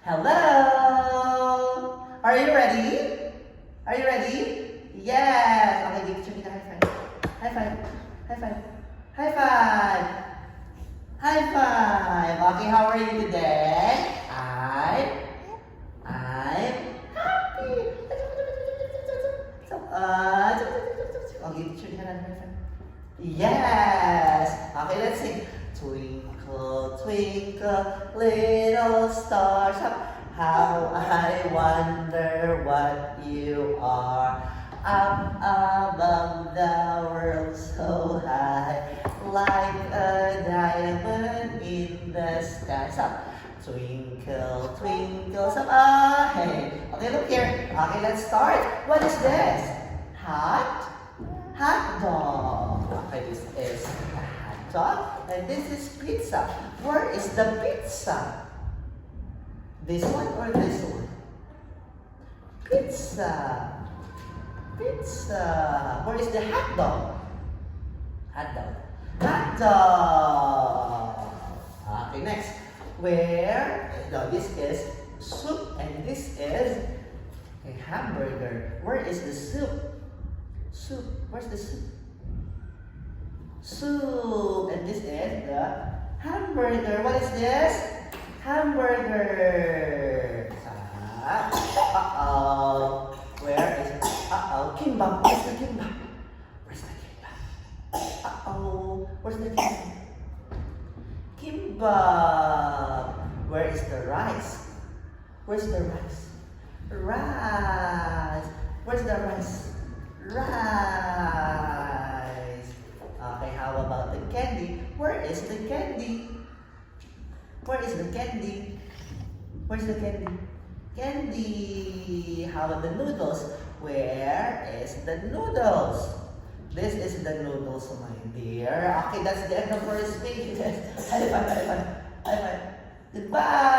Hello! Are you ready? Are you ready? Yes! Okay, give Chumika high five. High five. High five. High five. High five. Okay, how are you today? I'm happy. So, okay, give Chumika high five. Yes! Okay, let's sing. Twinkle, twinkle, little stars, how I wonder what you are. Up above the world so high, like a diamond in the sky. So, twinkle, twinkle, so hey. Okay, look here. Okay, let's start. What is this? Hot dog. Okay, this is a hot dog, and this is pizza. Where is the pizza? This one or this one? Pizza. Pizza. Where is the hot dog? Hot dog. Hot dog. Okay, next. Where? No, this is soup, and this is a hamburger. Where is the soup? Soup. Where's the soup? Soup. And this is the hamburger. What is this? Hamburger. Uh-oh. Where is it? Uh-oh. Kimbap. Where's the kimbap? Where's the kimbap? Uh-oh. Where's the kimbap? Kimbap. Where is the rice? Where's the rice? Rice. Where's the rice? Rice. Okay, how about the candy? Where is the candy? Where is the candy? Where's the candy? Candy. How about the noodles? Where is the noodles? This is the noodles, my dear. Okay, that's the end of our speech. High five, high five, high five. Goodbye.